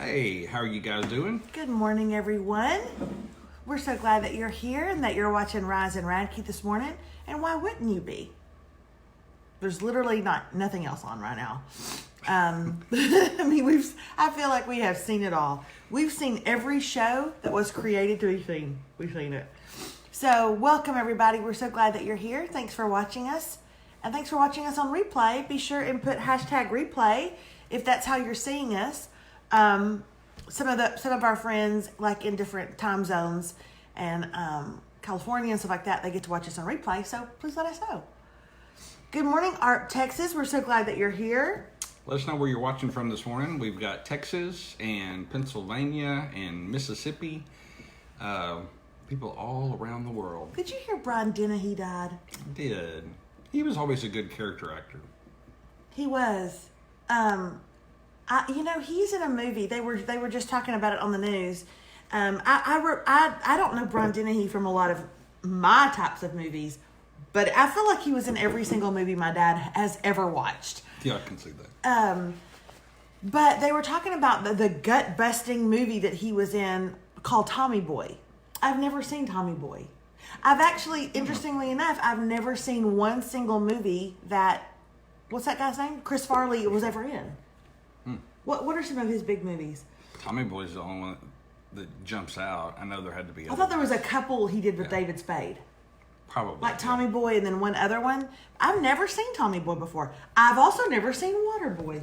Hey, how are you guys doing? Good morning, everyone. We're so glad that you're here and that you're watching Rise and Radke this morning. And why wouldn't you be? There's literally nothing else on right now. I mean, I feel like we have seen it all. We've seen every show that was created to be seen. We've seen it. So welcome, everybody. We're so glad that you're here. Thanks for watching us. And thanks for watching us on replay. Be sure and put hashtag replay if that's how you're seeing us. Some of our friends, like in different time zones and California and stuff like that, they get to watch us on replay. So please let us know. Good morning, Art, Texas. We're so glad that you're here. Let us know where you're watching from this morning. We've got Texas and Pennsylvania and Mississippi. People all around the world. Did you hear Brian Dennehy died? I did. He was always a good character actor. He was. He's in a movie. They were just talking about it on the news. I don't know Brian Dennehy from a lot of my types of movies, but I feel like he was in every single movie my dad has ever watched. Yeah, I can see that. But they were talking about the gut-busting movie that he was in called Tommy Boy. I've never seen Tommy Boy. I've actually, interestingly enough, I've never seen one single movie that, what's that guy's name? Chris Farley was ever in. What are some of his big movies? Tommy Boy's the only one that jumps out. I know there had to be. I thought there was a couple he did with David Spade. Probably. Like Tommy Boy and then one other one. I've never seen Tommy Boy before. I've also never seen Waterboy.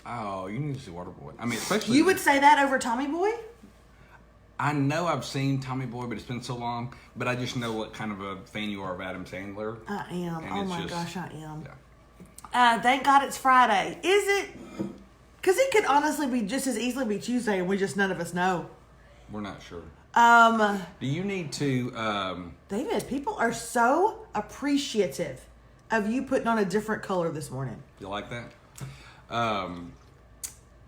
Oh, you need to see Waterboy. I mean, especially. You would say that over Tommy Boy? I know I've seen Tommy Boy, but it's been so long. But I just know what kind of a fan you are of Adam Sandler. I am. Oh my gosh, I am. Yeah. Thank God it's Friday. Is it? Because it could honestly be just as easily be Tuesday and none of us know. We're not sure. Do you need to... David, people are so appreciative of you putting on a different color this morning. You like that?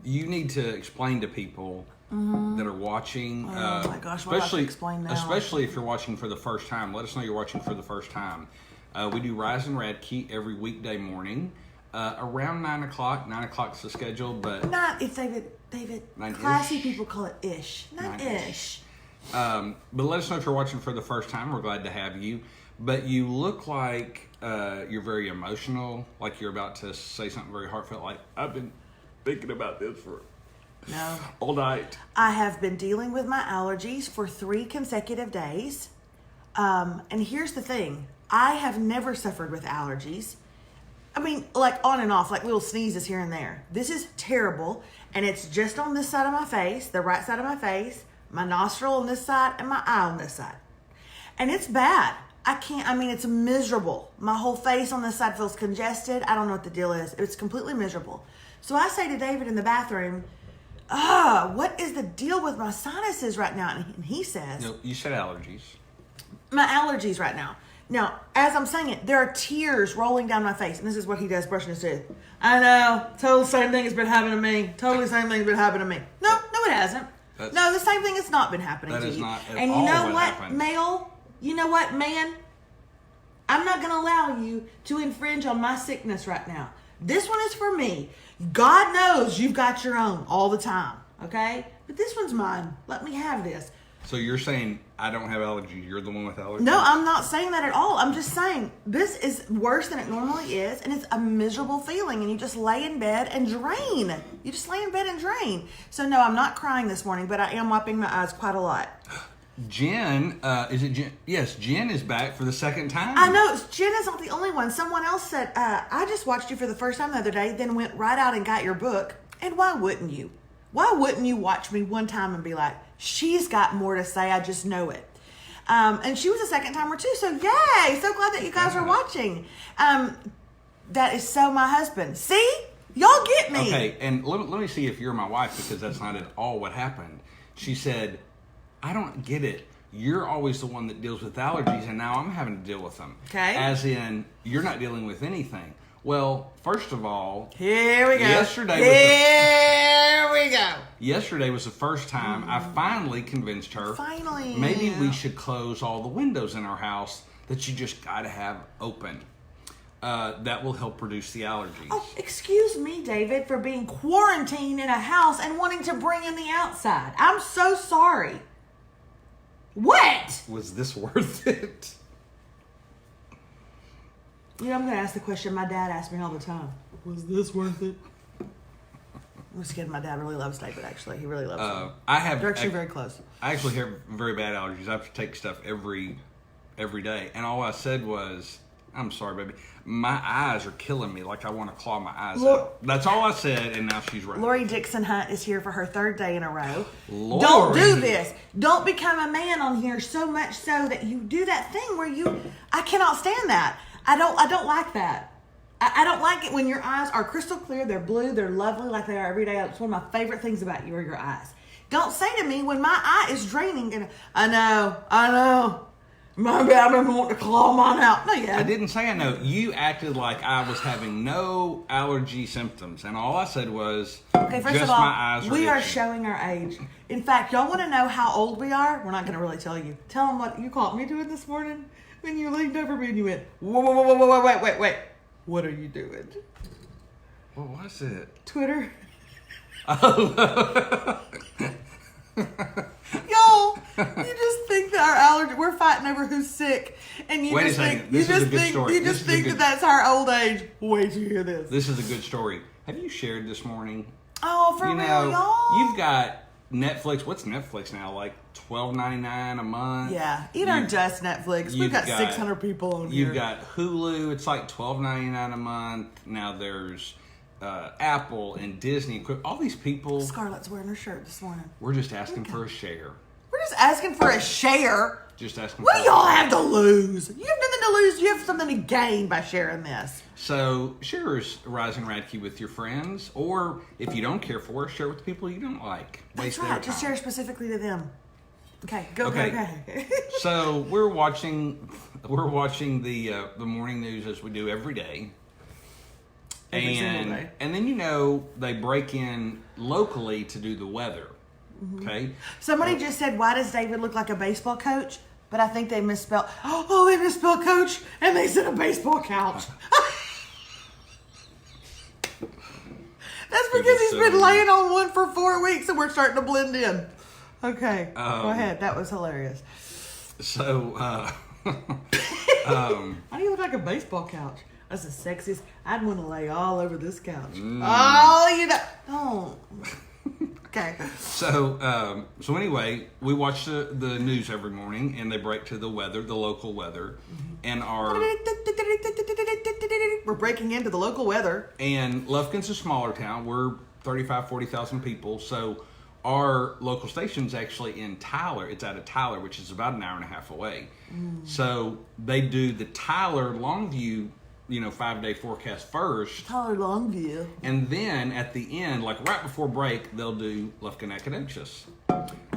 You need to explain to people that are watching... Oh my gosh, what do I have to explain now? Especially if you're watching for the first time. Let us know you're watching for the first time. We do Rise and Radke every weekday morning. Around 9 o'clock. 9 o'clock's the schedule, but... It's David. 9-ish. Classy people call it ish. Not ish. But let us know if you're watching for the first time. We're glad to have you. But you look like you're very emotional, like you're about to say something very heartfelt, like, I've been thinking about this for all night. I have been dealing with my allergies for 3 consecutive days. And here's the thing. I have never suffered with allergies. I mean, like on and off, like little sneezes here and there. This is terrible. And it's just on this side of my face, the right side of my face, my nostril on this side, and my eye on this side. And it's bad. It's miserable. My whole face on this side feels congested. I don't know what the deal is. It's completely miserable. So I say to David in the bathroom, what is the deal with my sinuses right now? And he says... No, you said allergies. My allergies right now. Now, as I'm saying it, there are tears rolling down my face. And this is what he does, brushing his teeth. I know. Totally same thing has been happening to me. Totally same thing has been happening to me. No, it hasn't. No, the same thing has not been happening to you. That is not at and all you know what, happened. male? You know what, man? I'm not going to allow you to infringe on my sickness right now. This one is for me. God knows you've got your own all the time. Okay? But this one's mine. Let me have this. So you're saying I don't have allergies. You're the one with allergies? No, I'm not saying that at all. I'm just saying this is worse than it normally is, and it's a miserable feeling, and you just lay in bed and drain. You just lay in bed and drain. So no, I'm not crying this morning, but I am wiping my eyes quite a lot. Jen, is it Jen? Yes, Jen is back for the second time. I know. Jen is not the only one. Someone else said, I just watched you for the first time the other day, then went right out and got your book. And why wouldn't you? Why wouldn't you watch me one time and be like, she's got more to say, I just know it. And she was a second timer too, so yay! So glad that you guys are watching. That is so my husband. See? Y'all get me. Okay, and let me see if you're my wife, because that's not at all what happened. She said, I don't get it. You're always the one that deals with allergies, and now I'm having to deal with them. Okay. As in, you're not dealing with anything. Well, first of all... Here we go. Yesterday was the first time I finally convinced her. Finally. Maybe we should close all the windows in our house that you just got to have open. that will help reduce the allergies. Oh, excuse me, David, for being quarantined in a house and wanting to bring in the outside. I'm so sorry. What? Was this worth it? You know, I'm going to ask the question my dad asks me all the time. Was this worth it? I'm just kidding. My dad really loves David, actually. He really loves him. I have... They're actually very close. I actually have very bad allergies. I have to take stuff every day. And all I said was, I'm sorry, baby. My eyes are killing me. Like I want to claw my eyes out. That's all I said, and now she's right. Lori Dixon Hunt is here for her third day in a row. Lori. Don't do this. Don't become a man on here so much so that you do that thing where I cannot stand that. I don't like that. I don't like it when your eyes are crystal clear, they're blue, they're lovely like they are every day. It's one of my favorite things about you are your eyes. Don't say to me when my eye is draining, and I know. Maybe I've been wanting to claw mine out. No, yeah. I didn't say I know. You acted like I was having no allergy symptoms, and all I said was, okay, first just of all, my eyes we itching. are showing our age. In fact, y'all want to know how old we are? We're not going to really tell you. Tell them what you caught me doing this morning when you leaned over me and you went, whoa, wait. What are you doing? What was it? Twitter. Oh. Y'all, you just think that our allergy, we're fighting over who's sick. And you Wait just a second. think, This is a good story. You just think that that's our old age. Wait till you hear this. This is a good story. Have you shared this morning? Oh, for real, y'all? You've got Netflix. What's Netflix now? Like $12.99 a month? Yeah, even just Netflix. We've got 600 people on here. You've got Hulu. It's like $12.99 a month. Now there's Apple and Disney. All these people. Scarlett's wearing her shirt this morning. We're just asking for a share. We're just asking for a share. Just asking What for do y'all have to lose? You have nothing to lose. You have something to gain by sharing this. So share Rise and Radke with your friends, or if you don't care for, share with the people you don't like. That's right. Just share specifically to them. Okay, go. So we're watching the morning news as we do every day. Every single day. And then they break in locally to do the weather. Mm-hmm. Okay. Somebody just said, "Why does David look like a baseball coach?" But I think they misspelled. Oh, they misspelled coach, and they said a baseball couch. That's because he's been laying on one for 4 weeks, and we're starting to blend in. Okay, go ahead. That was hilarious. So, how do you look like a baseball couch? That's the sexiest. I'd want to lay all over this couch. Oh, don't. Okay. So anyway, we watch the news every morning, and they break to the weather, the local weather, and we're breaking into the local weather. And Lufkin's a smaller town. We're 40,000 people, so our local station's actually in Tyler. It's out of Tyler, which is about an hour and a half away. So they do the Tyler Longview 5-day forecast first. Tyler Longview. And then at the end, like right before break, they'll do Lufkin Academics.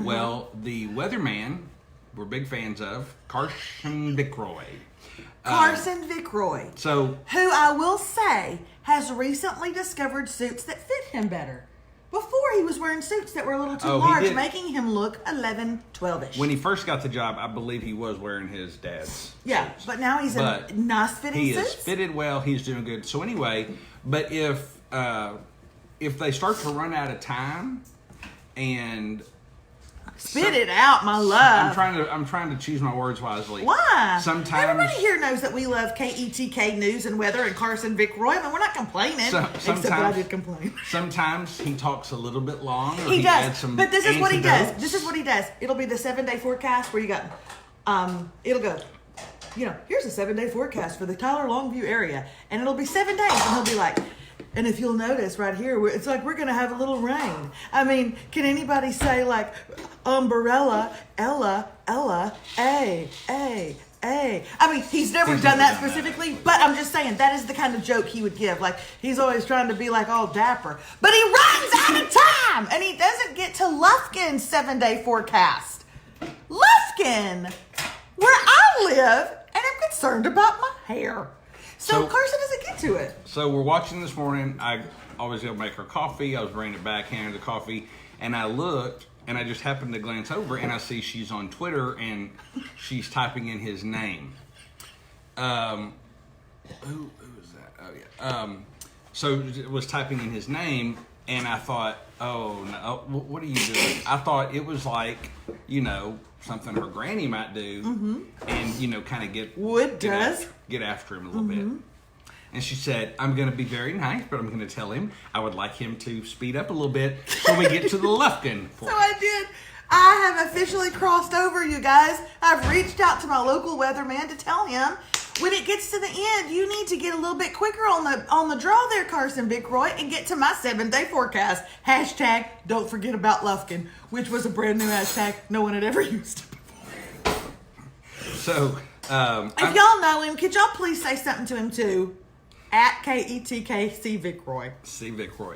Well, the weatherman, we're big fans of, Carson Vickroy. Carson Vickroy. So, who I will say has recently discovered suits that fit him better. Before he was wearing suits that were a little too large, making him look 11, 12-ish. When he first got the job, I believe he was wearing his dad's suits. But now he's in nice fitting suits. He is fitted well. He's doing good. So anyway, but if they start to run out of time and... Spit it out, my love. I'm trying to choose my words wisely. Why? Sometimes everybody here knows that we love KETK News and Weather and Carson Vickroy. I mean, we're not complaining. Except that I did complain. Sometimes he talks a little bit long. He does. But this is what he does. This is what he does. It'll be the 7-day forecast where you got, it'll go, here's a 7-day forecast for the Tyler Longview area. And it'll be 7 days. And he'll be like, and if you'll notice right here, it's like we're going to have a little rain. I mean, can anybody say like umbrella, Ella, A? I mean, he's never done that specifically, but I'm just saying that is the kind of joke he would give. Like, he's always trying to be like all dapper. But he runs out of time, and he doesn't get to Lufkin's 7-day forecast. Lufkin, where I live, and I'm concerned about my hair. So Carson doesn't get to it. So we're watching this morning. I always go make her coffee. I was bringing it back, handing her the coffee, and I looked, and I just happened to glance over, and I see she's on Twitter, and she's typing in his name. Who Oh yeah. So it was typing in his name, and I thought, oh no, what are you doing? I thought it was like, something her granny might do, and kind of get after him a little bit. And she said, I'm going to be very nice, but I'm going to tell him I would like him to speed up a little bit so we get to the Lufkin. So I did. I have officially crossed over, you guys. I've reached out to my local weatherman to tell him when it gets to the end, you need to get a little bit quicker on the draw there, Carson Bickroy, and get to my 7-day forecast. Hashtag don't forget about Lufkin, which was a brand new hashtag no one had ever used before. So, if y'all know him, could y'all please say something to him too? At KETKC Vickroy. C. Vickroy.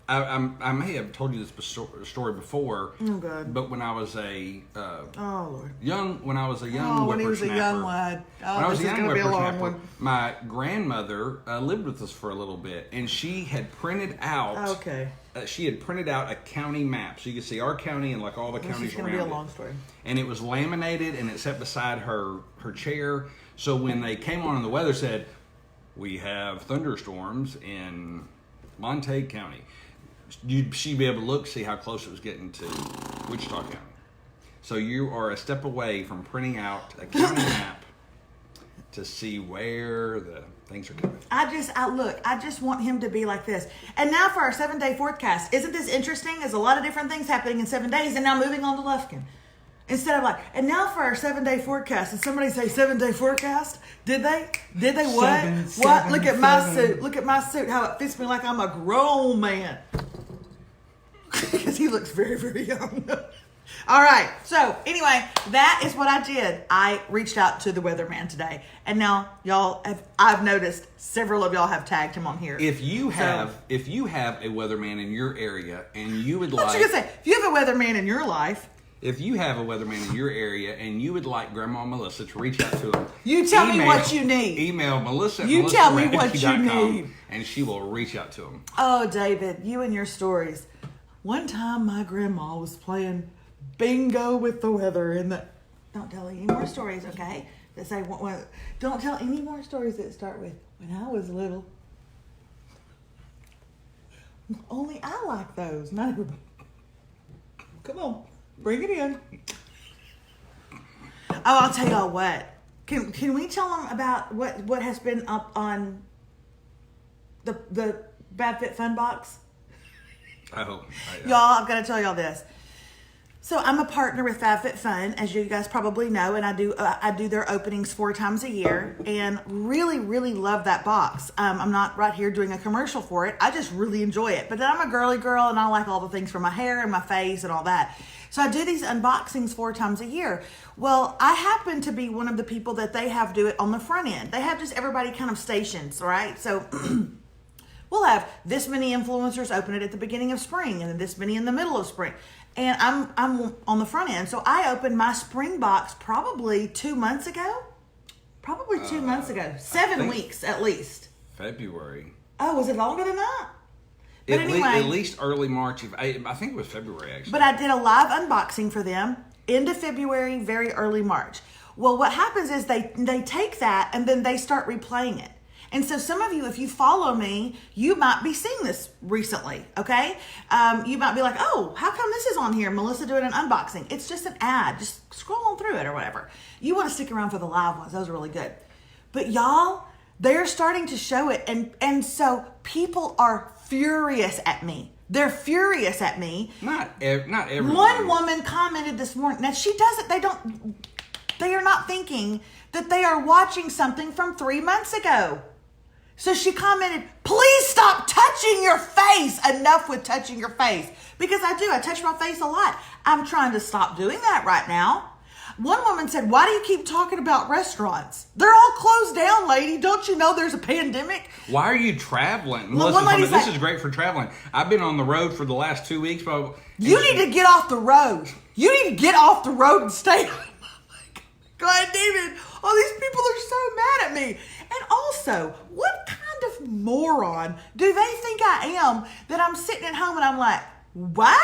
I may have told you this story before. Oh, God. But when I was a Lord. young when he was a young lad. When I was a young going to be a long whippersnapper, one. my grandmother lived with us for a little bit, and she had printed out. Okay. She had printed out a county map, so you could see our county and like all the counties This is going around to be a it. long story. And it was laminated, and it sat beside her chair. So when they came on and the weather said, we have thunderstorms in Montague County, she'd be able to look, see how close it was getting to Wichita County. So you are a step away from printing out a county map to see where the things are coming. I just want him to be like this. And now for our 7-day forecast. Isn't this interesting? There's a lot of different things happening in 7 days, and now moving on to Lufkin. Instead of like, and now for our 7-day forecast. Did somebody say 7-day forecast? Did they? Did they what? What? Look at my suit. Look at my suit. How it fits me like I'm a grown man. Because he looks very, very young. All right. So anyway, that is what I did. I reached out to the weatherman today, and now I've noticed several of y'all have tagged him on here. If you have a weatherman in your area and you would like, what you gonna say? If you have a weatherman in your life. If you have a weatherman in your area and you would like Grandma Melissa to reach out to him, you tell me what you need. Email Melissa. You tell me what you need, and she will reach out to him. Oh, David, you and your stories. One time, my grandma was playing bingo with the weather, don't tell any more stories, okay? That say don't tell any more stories that start with when I was little. Only I like those, not everybody. Come on. Bring it in. Oh, I'll tell y'all what. Can we tell them about what has been up on the Bad Fit Fun box? Oh, Y'all, I've got to tell y'all this. So I'm a partner with FabFitFun, as you guys probably know, and I do their openings 4 times a year, and really, really love that box. I'm not right here doing a commercial for it. I just really enjoy it. But then I'm a girly girl, and I like all the things for my hair and my face and all that. So I do these unboxings 4 times a year. Well, I happen to be one of the people that they have do it on the front end. They have just everybody kind of stations, right? So we'll have this many influencers open it at the beginning of spring, and then this many in the middle of spring. And I'm on the front end. So I opened my spring box probably 2 months ago. Probably 2 months ago. 7 weeks at least. February. Oh, was it longer than that? But anyway, at least early March. I think it was February, actually. But I did a live unboxing for them. End of February, very early March. Well, what happens is they take that and then they start replaying it. And so some of you, if you follow me, you might be seeing this recently, okay? You might be like, oh, how come this is on here? Melissa doing an unboxing. It's just an ad. Just scroll on through it or whatever. You want to stick around for the live ones. Those are really good. But y'all, they're starting to show it. And so people are furious at me. They're furious at me. Not everyone. One woman commented this morning. Now, they are not thinking that they are watching something from 3 months ago. So she commented, please stop touching your face. Enough with touching your face. Because I touch my face a lot. I'm trying to stop doing that right now. One woman said, why do you keep talking about restaurants? They're all closed down, lady. Don't you know there's a pandemic? Why are you traveling? Well, this is great for traveling. I've been on the road for the last 2 weeks. You need to get off the road. You need to get off the road and stay. God, David, all these people are so mad at me. And also, what kind of moron do they think I am that I'm sitting at home and I'm like, what?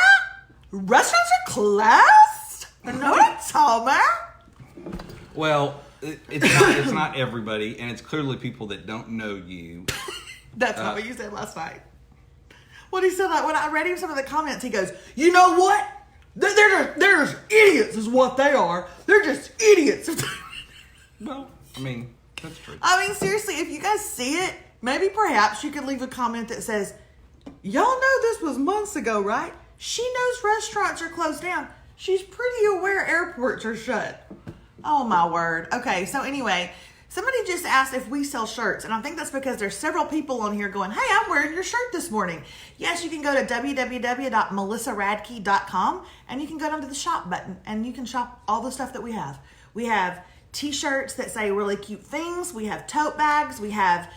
Restaurants are closed? I know what I'm talking about. Well, It's not everybody, and it's clearly people that don't know you. That's not what you said last night. What he said, like, when I read him some of the comments, he goes, "You know what? They're just idiots is what they are. They're just idiots." Well, I mean, that's true. I mean, seriously, if you guys see it, maybe perhaps you could leave a comment that says, "Y'all know this was months ago, right? She knows restaurants are closed down. She's pretty aware airports are shut." Oh, my word. Okay, so anyway, somebody just asked if we sell shirts, and I think that's because there's several people on here going, "Hey, I'm wearing your shirt this morning." Yes, you can go to www.melissaradke.com, and you can go down to the shop button, and you can shop all the stuff that we have. We have t-shirts that say really cute things. We have tote bags. We have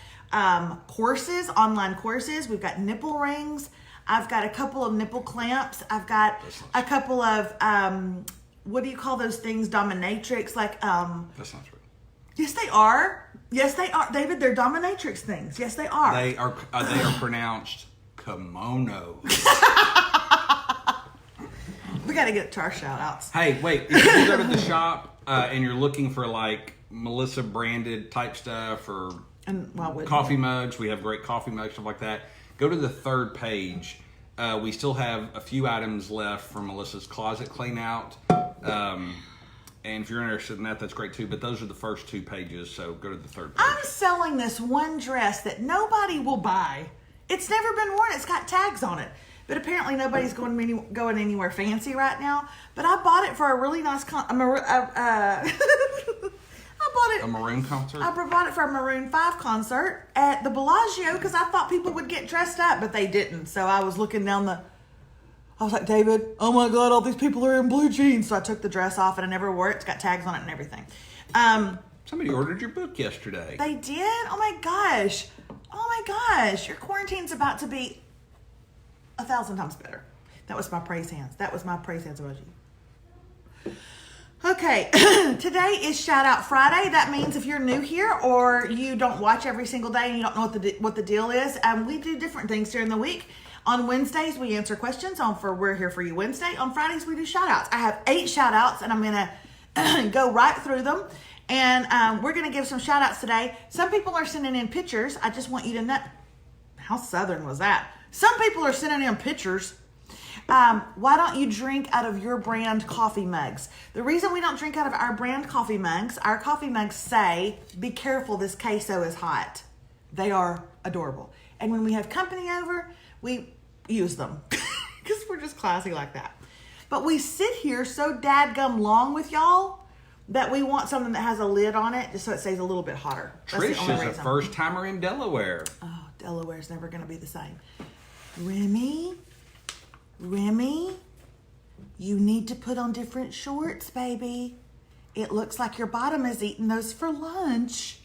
courses, online courses. We've got nipple rings. I've got a couple of nipple clamps. I've got a couple of, what do you call those things? Dominatrix, like, That's not true. Yes, they are. Yes, they are. David, they're dominatrix things. Yes, they are. They are pronounced kimono. We got to get to our shout outs. Hey, wait. If you go to the shop and you're looking for like Melissa branded type stuff or coffee mugs, we have great coffee mugs, stuff like that. Go to the third page. We still have a few items left from Melissa's closet clean out. And if you're interested in that, that's great too. But those are the first 2 pages, so go to the third page. I'm selling this one dress that nobody will buy. It's never been worn. It's got tags on it. But apparently nobody's going anywhere fancy right now. But I bought it for a really nice I bought it. A Maroon concert? I bought it for a Maroon 5 concert at the Bellagio because I thought people would get dressed up, but they didn't. So I was looking down I was like, "David, oh my God, all these people are in blue jeans." So I took the dress off and I never wore it. It's got tags on it and everything. Somebody ordered your book yesterday. They did? Oh my gosh. Oh my gosh. Your quarantine's about to be 1,000 times better. That was my praise hands. That was my praise hands emoji. Okay, today is Shout Out Friday. That means if you're new here or you don't watch every single day and you don't know what the deal is, we do different things during the week. On Wednesdays, we answer questions We're Here For You Wednesday. On Fridays, we do shout outs. I have 8 shout outs and I'm going to go right through them. And we're going to give some shout outs today. Some people are sending in pictures. I just want you to know. How Southern was that? Some people are sending in pictures. Why don't you drink out of your brand coffee mugs? The reason we don't drink out of our brand coffee mugs, our coffee mugs say, "Be careful, this queso is hot." They are adorable. And when we have company over, we use them because we're just classy like that. But we sit here so dadgum long with y'all that we want something that has a lid on it just so it stays a little bit hotter. That's Trish the only is a reason. first timer in Delaware. Oh, Delaware's never going to be the same. Remy, you need to put on different shorts, baby. It looks like your bottom is eating those for lunch.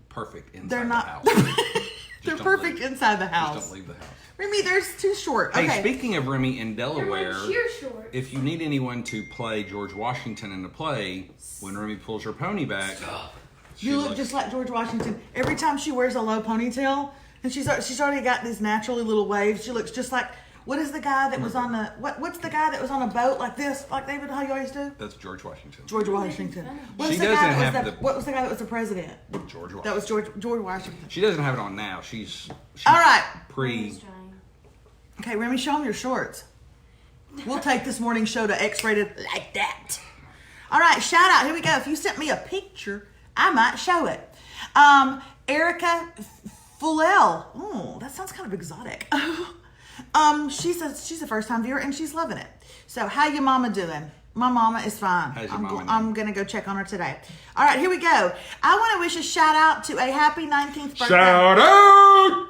Perfect inside They're not. the house. They're perfect inside the house. Just don't leave the house. Remy, there's too short. Hey, Okay. speaking of Remy in Delaware, Sheer short. if you need anyone to play George Washington in the play, when Remy pulls her pony back, You look just like George Washington. Every time she wears a low ponytail, and she's already got these naturally little waves, she looks just like, what is the guy that was on the, what's the guy that was on a boat like this, like David, how you always do? That's George Washington. What was She the doesn't guy have that the- what was the guy that was the president? George Washington. That was George Washington. She doesn't have it on now. She's All right. pre. Okay, Remy, show them your shorts. We'll take this morning's show to X-rated like that. All right, shout out. Here we go. If you sent me a picture, I might show it. Erica Fulel. Oh, that sounds kind of exotic. She's a first-time viewer, and she's loving it. So, how your mama doing? My mama is fine. How's your mama I'm going to go check on her today. All right, here we go. I want to wish a shout-out to a happy 19th birthday. Shout out!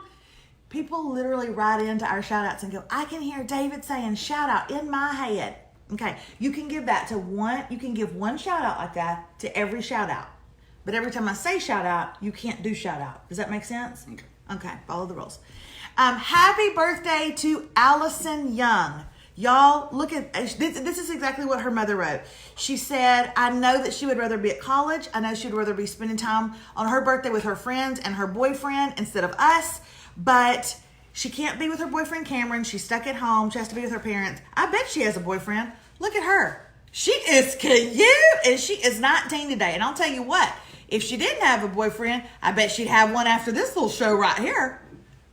People literally write into our shout outs and go, "I can hear David saying shout out in my head." Okay, you can give that to one, you can give one shout out like that to every shout out. But every time I say shout out, you can't do shout out. Does that make sense? Okay, follow the rules. Happy birthday to Allison Young. Y'all, look at this is exactly what her mother wrote. She said, "I know that she would rather be at college. I know she would rather be spending time on her birthday with her friends and her boyfriend instead of us. But she can't be with her boyfriend Cameron. She's stuck at home. She has to be with her parents. I bet she has a boyfriend. Look at her. She is cute, and she is 19 today. And I'll tell you what, if she didn't have a boyfriend, I bet she'd have one after this little show right here.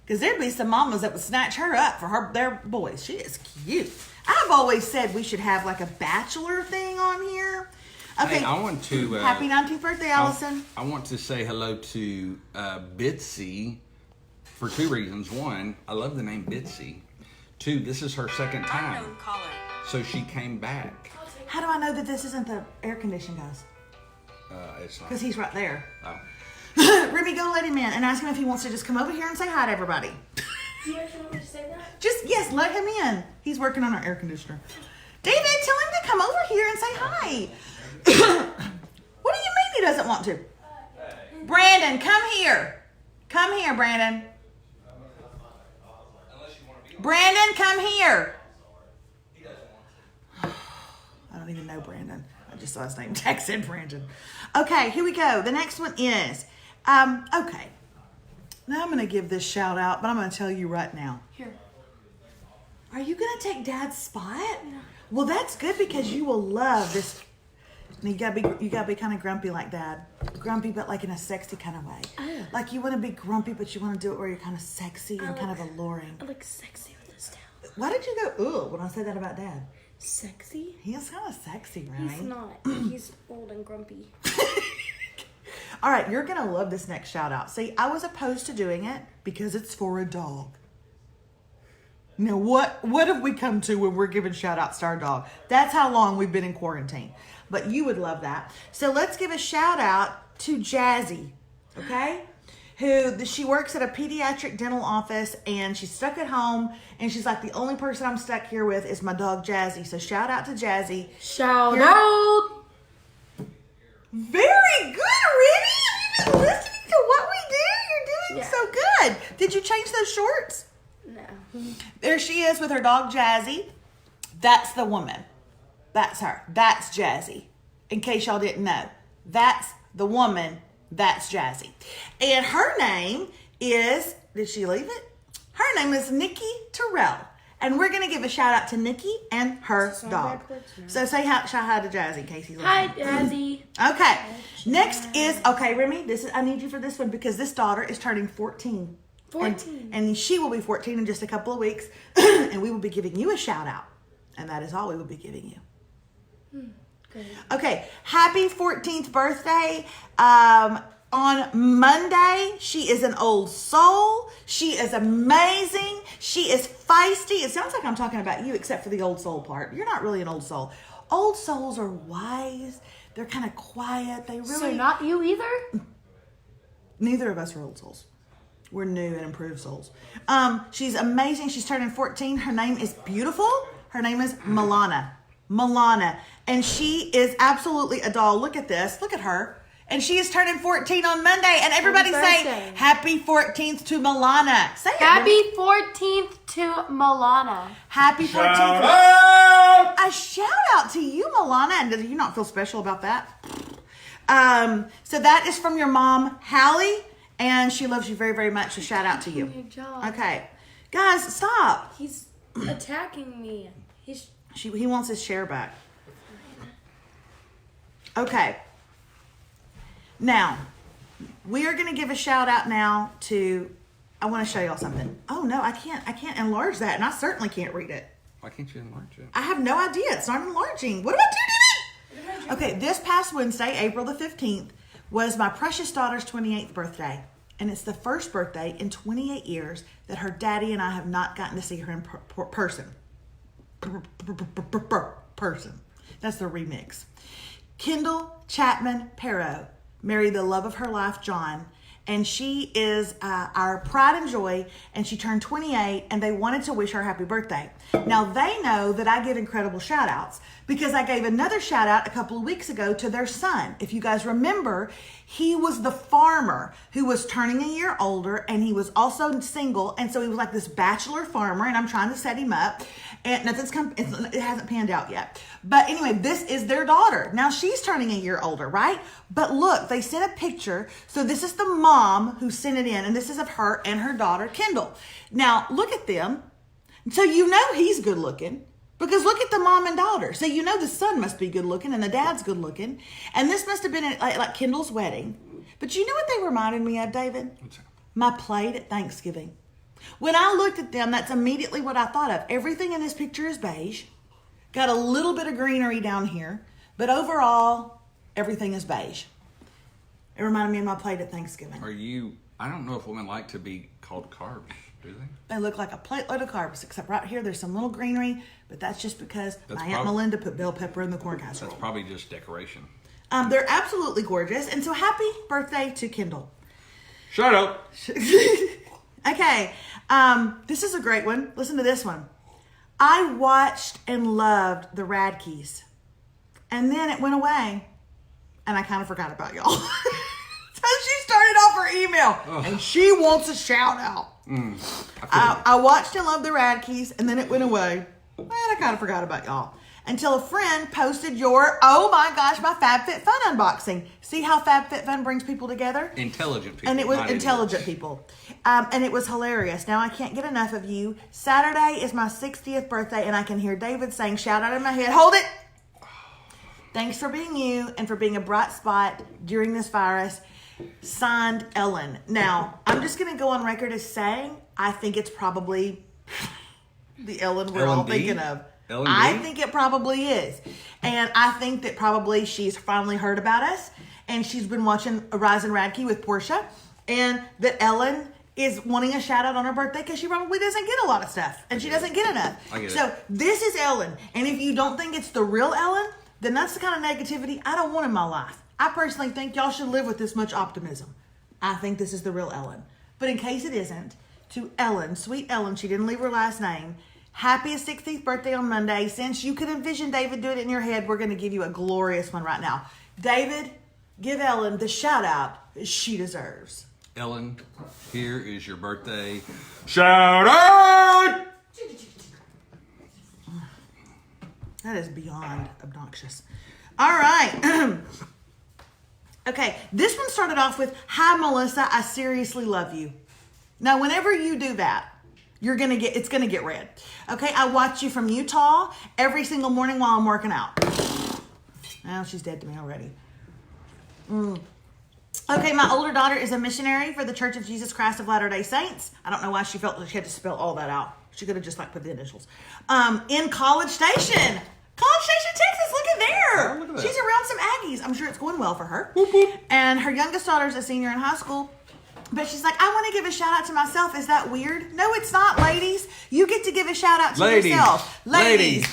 Because there'd be some mamas that would snatch her up for their boys. She is cute. I've always said we should have like a bachelor thing on here. Okay. Hey, I want to... happy 19th birthday, Allison. I want to say hello to Bitsy for two reasons. One, I love the name Bitsy. Two, this is her second time. So she came back. How do I know that this isn't the air conditioning guys? It's not. Because he's right there. Oh. Ruby, go let him in and ask him if he wants to just come over here and say hi to everybody. Do you actually want me to say that? Yes, let him in. He's working on our air conditioner. David, tell him to come over here and say hi. What do you mean he doesn't want to? Brandon, come here. Come here, Brandon. Brandon, come here. I don't even know Brandon. I just saw his name tag said Brandon. Okay, here we go. The next one is, okay. Now I'm going to give this shout out, but I'm going to tell you right now. Here. Are you going to take Dad's spot? No. Well, that's good because you will love this. You gotta be kind of grumpy like Dad. Grumpy, but like in a sexy kind of way. Oh. Like you want to be grumpy, but you want to do it where you're kind of sexy and kind of alluring. I look sexy with this towel. Why did you go, ooh, when I said that about Dad? Sexy? He is kind of sexy, right? He's not. He's old and grumpy. All right, you're going to love this next shout out. See, I was opposed to doing it because it's for a dog. Now, what have we come to when we're giving shout outs to our dog? That's how long we've been in quarantine. But you would love that. So let's give a shout out to Jazzy, okay? She works at a pediatric dental office and she's stuck at home and she's like, the only person I'm stuck here with is my dog Jazzy. So shout out to Jazzy. Shout out! Very good, Rennie. Have you been listening to what we do? You're doing so good. Did you change those shorts? No. There she is with her dog Jazzy. That's the woman. That's her. That's Jazzy. In case y'all didn't know. That's the woman. That's Jazzy. And her name is, did she leave it? Her name is Nikki Terrell. And we're going to give a shout out to Nikki and her dog. So say hi to Jazzy in case he's listening. Hi, Jazzy. Okay. Next is, okay, Remy, I need you for this one because this daughter is turning 14. 14. And she will be 14 in just a couple of weeks. And we will be giving you a shout out. And that is all we will be giving you. Good. Okay, happy 14th birthday. On Monday, she is an old soul. She is amazing. She is feisty. It sounds like I'm talking about you except for the old soul part. You're not really an old soul. Old souls are wise. They're kind of quiet. They really... So not you either? Neither of us are old souls. We're new and improved souls. She's amazing. She's turning 14. Her name is beautiful. Her name is Milana. And she is absolutely a doll. Look at this. Look at her. And she is turning 14 on Monday. And everybody say, happy 14th to Milana. Say it. Happy 14th to Milana. Happy 14th. Shout out! A shout out to you, Milana. And do you not feel special about that? So that is from your mom, Hallie. And she loves you very, very much. So shout out to you. Good job. Okay. Guys, stop. He's attacking me. He wants his share back. Okay. Now, we are going to give a shout out now to, I want to show y'all something. Oh no, I can't enlarge that and I certainly can't read it. Why can't you enlarge it? I have no idea. It's not enlarging. What do I do? Okay, this past Wednesday, April the 15th, was my precious daughter's 28th birthday. And it's the first birthday in 28 years that her daddy and I have not gotten to see her in person. Person. That's the remix. Kendall Chapman Perot married the love of her life, John, and she is our pride and joy, and she turned 28, and they wanted to wish her happy birthday. Now, they know that I give incredible shout-outs because I gave another shout-out a couple of weeks ago to their son. If you guys remember, he was the farmer who was turning a year older, and he was also single, and so he was like this bachelor farmer, and I'm trying to set him up, and it hasn't panned out yet. But anyway, this is their daughter. Now, she's turning a year older, right? But look, they sent a picture. So this is the mom who sent it in, and this is of her and her daughter, Kendall. Now, look at them. So you know he's good looking Because look at the mom and daughter. So you know the son must be good looking and the dad's good looking. And this must have been like Kendall's wedding. But you know what they reminded me of, David? My plate at Thanksgiving. When I looked at them, that's immediately what I thought of. Everything in this picture is beige. Got a little bit of greenery down here. But overall, everything is beige. It reminded me of my plate at Thanksgiving. I don't know if women like to be called carbs, do they? They look like a plate load of carbs, except right here there's some little greenery, but that's just because my Aunt Melinda put bell pepper in the corn casserole. That's probably just decoration. They're absolutely gorgeous, and so happy birthday to Kendall. Shut up. Okay, this is a great one. Listen to this one. I watched and loved the Radkes, and then it went away, and I kind of forgot about y'all. So she started off her email, and she wants a shout out. I watched and loved the Radkes, and then it went away, and I kind of forgot about y'all. Until a friend posted your, oh my gosh, my FabFitFun unboxing. See how FabFitFun brings people together? Intelligent people. And it was not intelligent idiots. people. And it was hilarious. Now I can't get enough of you. Saturday is my 60th birthday, and I can hear David saying, shout out in my head, hold it. Thanks for being you and for being a bright spot during this virus. Signed, Ellen. Now, I'm just going to go on record as saying I think it's probably the Ellen we're all thinking of. Ellen D? I think it probably is. And I think that probably she's finally heard about us and she's been watching Rise and Radke with Portia, and that Ellen is wanting a shout out on her birthday because she probably doesn't get a lot of stuff and she doesn't get enough. So this is Ellen. And if you don't think it's the real Ellen, then that's the kind of negativity I don't want in my life. I personally think y'all should live with this much optimism. I think this is the real Ellen. But in case it isn't, to Ellen, sweet Ellen, she didn't leave her last name, happy 60th birthday on Monday. Since you could envision David doing it in your head, we're going to give you a glorious one right now. David, give Ellen the shout out she deserves. Ellen, here is your birthday shout out! That is beyond obnoxious. All right. Okay, this one started off with, hi, Melissa, I seriously love you. Now, whenever you do that, it's gonna get read. Okay, I watch you from Utah every single morning while I'm working out. Now she's dead to me already. Okay, my older daughter is a missionary for the Church of Jesus Christ of Latter-day Saints. I don't know why she felt like she had to spell all that out. She could have just put the initials. In College Station. College Station, Texas, look at there. Oh, look at that. She's around some Aggies. I'm sure it's going well for her. Whoop, whoop. And her youngest daughter is a senior in high school. But she's like, I want to give a shout out to myself. Is that weird? No, it's not, ladies. You get to give a shout out to yourself. Ladies.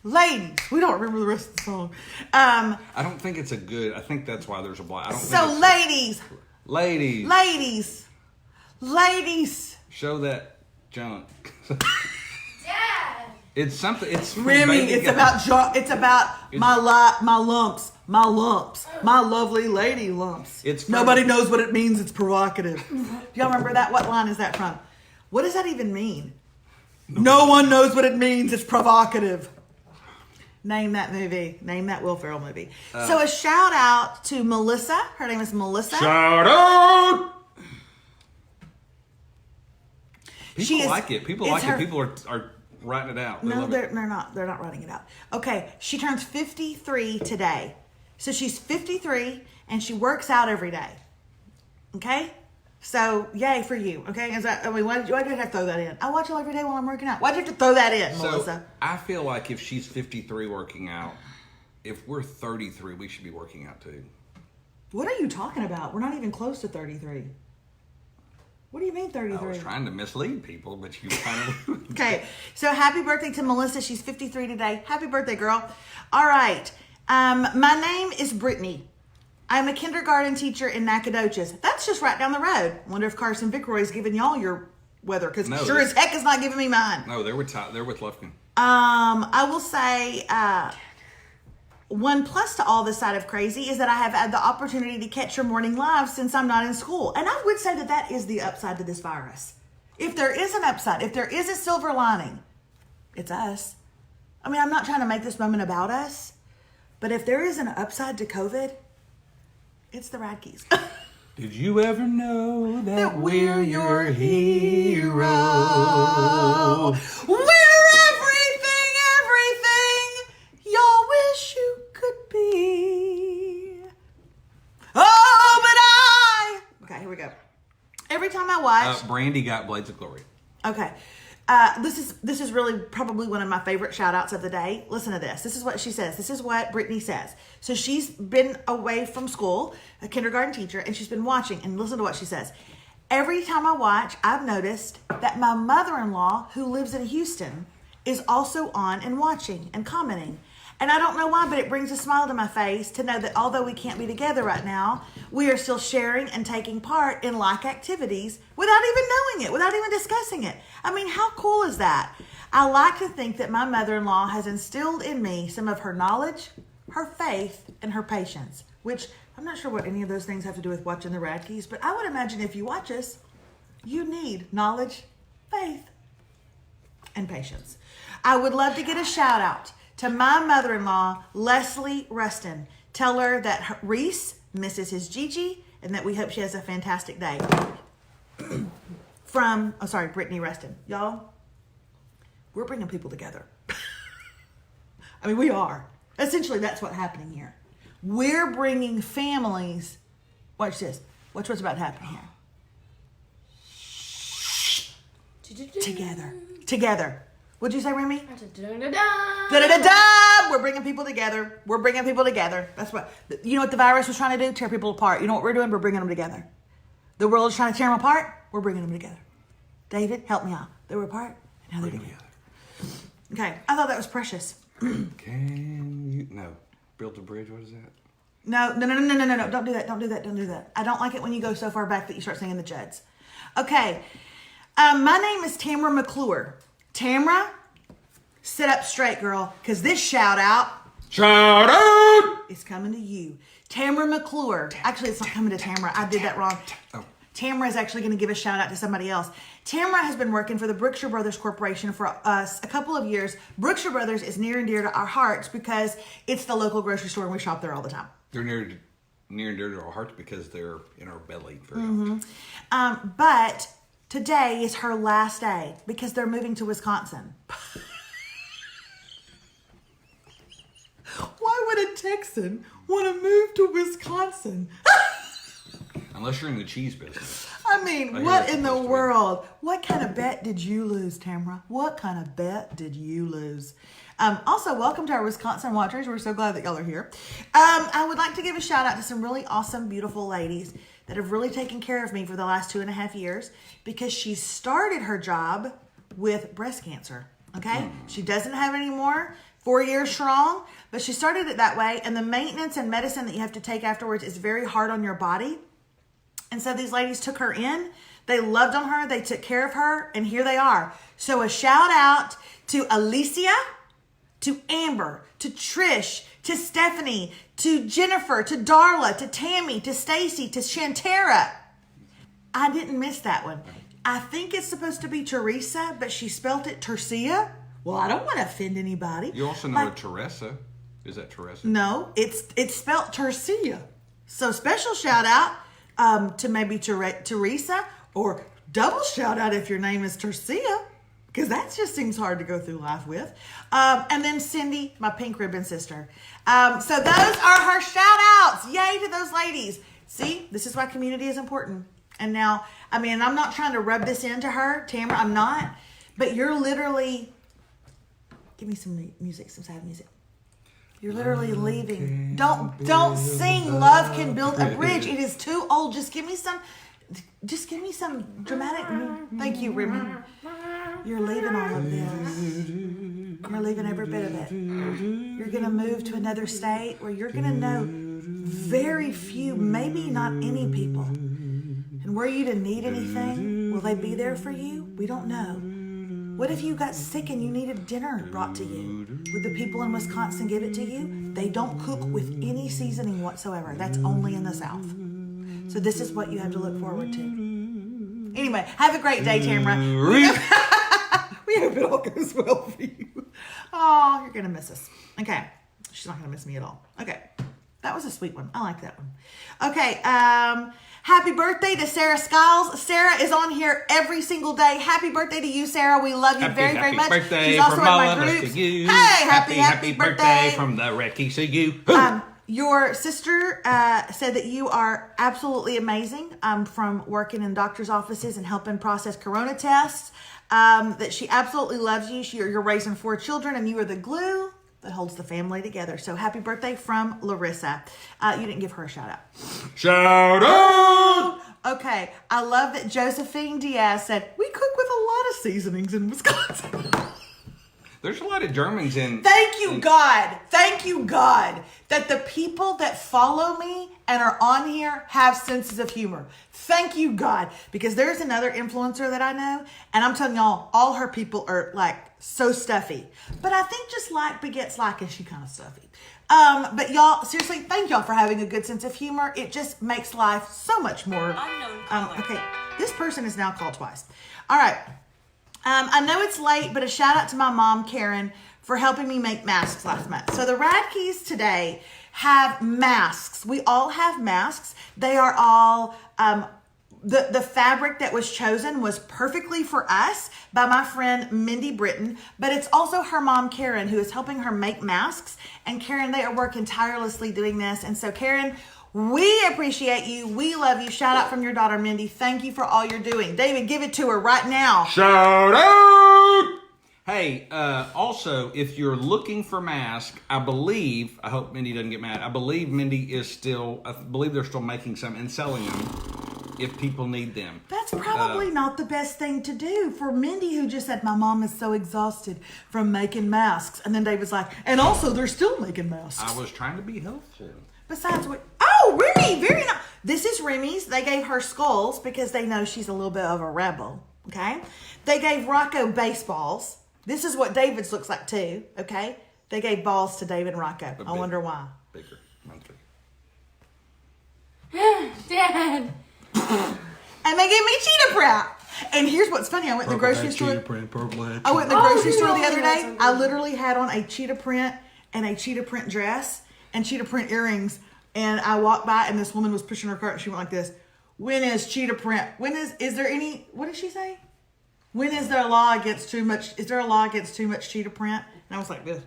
We don't remember the rest of the song. I don't think it's I think that's why there's a block. Ladies. Show that junk. Dad. It's something. It's Remy, it's about my lumps, my lovely lady lumps. Nobody knows what it means. It's provocative. Do y'all remember that? What line is that from? What does that even mean? No one knows what it means. It's provocative. Name that movie. Name that Will Ferrell movie. So a shout out to Melissa. Her name is Melissa. Shout out. People like it. People are writing it out. They're not. They're not writing it out. Okay, she turns 53 today. So she's 53 and she works out every day. Okay? So, yay for you. Okay? Why did you have to throw that in? I watch her every day while I'm working out. Why did you have to throw that in, Melissa? I feel like if she's 53 working out, if we're 33, we should be working out too. What are you talking about? We're not even close to 33. What do you mean 33? I was trying to mislead people, but you kind of... Okay, so happy birthday to Melissa. She's 53 today. Happy birthday, girl. All right. My name is Brittany. I'm a kindergarten teacher in Nacogdoches. That's just right down the road. Wonder if Carson Vicroy's giving y'all your weather, because sure as heck is not giving me mine. No, they're with Lufkin. I will say... one plus to all this side of crazy is that I have had the opportunity to catch your morning live since I'm not in school. And I would say that is the upside to this virus. If there is an upside, if there is a silver lining, it's us. I mean, I'm not trying to make this moment about us, but if there is an upside to COVID, it's the Radkes. Did you ever know that we're your hero? We're everything watch? Brandy got Blades of Glory. Okay. This is really probably one of my favorite shout outs of the day. Listen to this. This is what she says. This is what Brittany says. So she's been away from school, a kindergarten teacher, and she's been watching. And listen to what she says. Every time I watch, I've noticed that my mother-in-law, who lives in Houston, is also on and watching and commenting. And I don't know why, but it brings a smile to my face to know that although we can't be together right now, we are still sharing and taking part in like activities without even knowing it, without even discussing it. I mean, how cool is that? I like to think that my mother-in-law has instilled in me some of her knowledge, her faith, and her patience, which I'm not sure what any of those things have to do with watching the Radkes, but I would imagine if you watch us, you need knowledge, faith, and patience. I would love to get a shout out to my mother-in-law, Leslie Rustin. Tell her that Reese misses his Gigi and that we hope she has a fantastic day. Brittany Rustin. Y'all, we're bringing people together. I mean, we are. Essentially, that's what's happening here. We're bringing families. Watch this. Watch what's about to happen here. Together. What'd you say, Remy? Da-da-da-da! We're bringing people together. That's what, you know what the virus was trying to do? Tear people apart. You know what we're doing? We're bringing them together. The world is trying to tear them apart. We're bringing them together. David, help me out. They were apart, and now they're together. Okay, I thought that was precious. No. Build a bridge, what is that? No. Don't do that. I don't like it when you go so far back that you start singing the Judds. Okay. My name is Tamara McClure. Tamara, sit up straight, girl, because this shout out is coming to you. Tamara McClure. Actually, it's not coming to Tamara. I did that wrong. Tamara is actually going to give a shout out to somebody else. Tamara has been working for the Brookshire Brothers Corporation for us a couple of years. Brookshire Brothers is near and dear to our hearts because it's the local grocery store and we shop there all the time. They're near and dear to our hearts because they're in our belly very often. But today is her last day because they're moving to Wisconsin. Why would a Texan want to move to Wisconsin? Unless you're in the cheese business. I mean, what in the world? What kind of bet did you lose, Tamara? What kind of bet did you lose? Also, welcome to our Wisconsin watchers. We're so glad that y'all are here. I would like to give a shout out to some really awesome, beautiful ladies that have really taken care of me for the last 2.5 years because she started her job with breast cancer. Okay? She doesn't have any more. 4 years strong, but she started it that way. And the maintenance and medicine that you have to take afterwards is very hard on your body. And so these ladies took her in. They loved on her. They took care of her. And here they are. So a shout out to Alicia, to Amber, to Trish, to Stephanie, to Jennifer, to Darla, to Tammy, to Stacy, to Shantara. I didn't miss that one. I think it's supposed to be Teresa, but she spelt it Tercia. Well, I don't want to offend anybody. You also know Teresa. Is that Teresa? No, it's spelt Tercia. So special shout out to maybe Teresa, or double shout out if your name is Tercia, because that just seems hard to go through life with. And then Cindy, my pink ribbon sister. So those are her shout outs. Yay to those ladies. See, this is why community is important. And now, I mean, I'm not trying to rub this into her, Tamara, I'm not, but you're literally, give me some music, some sad music. You're literally leaving. Don't sing Love Can Build a Bridge. It is too old. Just give me some dramatic. Thank you, Remy. You're leaving all of this. You're leaving every bit of it. You're going to move to another state where you're going to know very few, maybe not any people. And were you to need anything, will they be there for you? We don't know. What if you got sick and you needed dinner brought to you? Would the people in Wisconsin give it to you? They don't cook with any seasoning whatsoever. That's only in the South. So this is what you have to look forward to. Anyway, have a great day, Tamara. We hope it all goes well for you. Oh, you're going to miss us. Okay. She's not going to miss me at all. Okay. That was a sweet one. I like that one. Okay. Happy birthday to Sarah Skiles. Sarah is on here every single day. Happy birthday to you, Sarah. We love you very, very much. Birthday She's also from in all my of us groups. to you. Hey, happy birthday from the Radke to you. Your sister said that you are absolutely amazing from working in doctor's offices and helping process corona tests. That she absolutely loves you. You're raising 4 children and you are the glue that holds the family together. So happy birthday from Larissa. You didn't give her a shout out. Shout out! Okay, I love that Josephine Diaz said, we cook with a lot of seasonings in Wisconsin. There's a lot of Germans in... Thank you, God, that the people that follow me and are on here have senses of humor. Thank you, God, because there's another influencer that I know, and I'm telling y'all, all her people are like so stuffy. But I think just like begets like, and she kind of stuffy. But y'all, seriously, thank y'all for having a good sense of humor. It just makes life so much more. Okay, this person is now called twice. All right. I know it's late, but a shout out to my mom, Karen, for helping me make masks last month. So the Radkes today have masks. We all have masks. They are all, the fabric that was chosen was perfectly for us by my friend Mindy Britton, but it's also her mom, Karen, who is helping her make masks. And Karen, they are working tirelessly doing this. And so Karen, we appreciate you. We love you. Shout out from your daughter, Mindy. Thank you for all you're doing. David, give it to her right now. Shout out! Hey, also, if you're looking for masks, I hope Mindy doesn't get mad. I believe they're still making some and selling them if people need them. That's probably not the best thing to do for Mindy, who just said, my mom is so exhausted from making masks. And then David's like, and also they're still making masks. I was trying to be helpful. Besides what? Oh, Remy, very nice. This is Remy's. They gave her skulls because they know she's a little bit of a rebel. Okay. They gave Rocco baseballs. This is what David's looks like too. Okay. They gave balls to David and Rocco. I wonder why. Bigger. Monkey. Dad. And they gave me cheetah print. And here's what's funny. I went in the grocery store. I went in the grocery store the other day. I literally had on a cheetah print and a cheetah print dress and cheetah print earrings, and I walked by and this woman was pushing her cart and she went like this. When is cheetah print? Is there any, what did she say? When is there a law against too much cheetah print? And I was like this.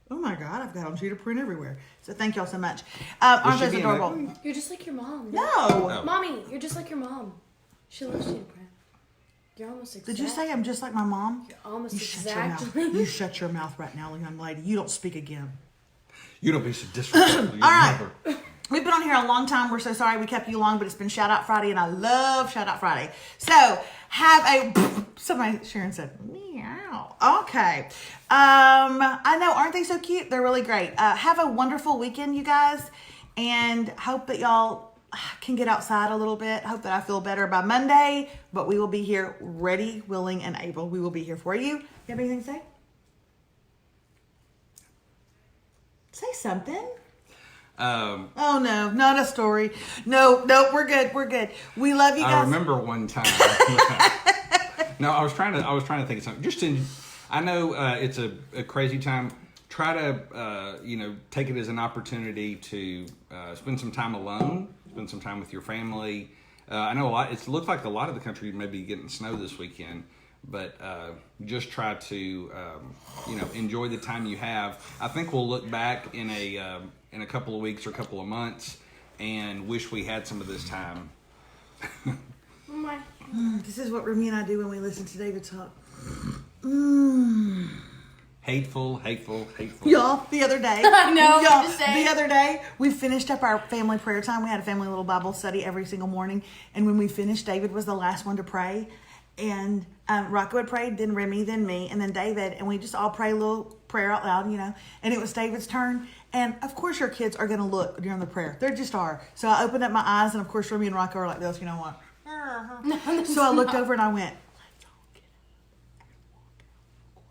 Oh my God, I've got on cheetah print everywhere. So thank y'all so much. Aren't those adorable? You're just like your mom. No. Mommy, you're just like your mom. She loves cheetah print. You're almost exact. Did you say I'm just like my mom? You're almost You exactly. You shut your mouth right now, young lady. You don't speak again. You don't be so disrespectful. All right. We've been on here a long time. We're so sorry we kept you long, but it's been Shout Out Friday, and I love Shout Out Friday. So Sharon said, meow. Okay. I know, aren't they so cute? They're really great. Have a wonderful weekend, you guys, and hope that y'all can get outside a little bit. Hope that I feel better by Monday, but we will be here ready, willing, and able. We will be here for you. You have anything to say? Say something. Oh no, not a story. No, we're good. We love you guys. I remember one time. No, I was trying to think of something. I know it's a crazy time. Try to take it as an opportunity to spend some time alone, spend some time with your family. I know it looks like a lot of the country may be getting snow this weekend. But just try to enjoy the time you have. I think we'll look back in a couple of weeks or a couple of months and wish we had some of this time. This is what Remy and I do when we listen to David talk. Hateful. Y'all, the other day. I know. The other day, we finished up our family prayer time. We had a family little Bible study every single morning. And when we finished, David was the last one to pray. And Rocco had prayed, then Remy, then me, and then David. And we just all pray a little prayer out loud, And it was David's turn. And, of course, your kids are going to look during the prayer. They just are. So I opened up my eyes, and, of course, Remy and Rocco are like this, you know what? So I looked over and I went, let's all get up and walk out.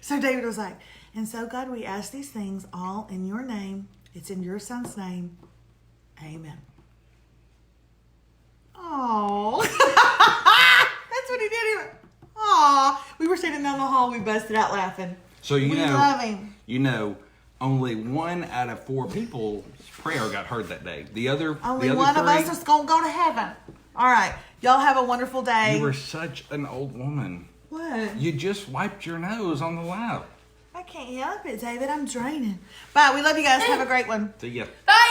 So David was like, and so, God, we ask these things all in your name. It's in your son's name. Amen. Oh. That's what he did. He went, aw. We were sitting down the hall. We busted out laughing. So we love him. Only 1 out of 4 people's prayer got heard that day. Only one of us is going to go to heaven. All right. Y'all have a wonderful day. You were such an old woman. What? You just wiped your nose on the lap. I can't help it, David. I'm draining. Bye. We love you guys. Have a great one. See ya. Bye.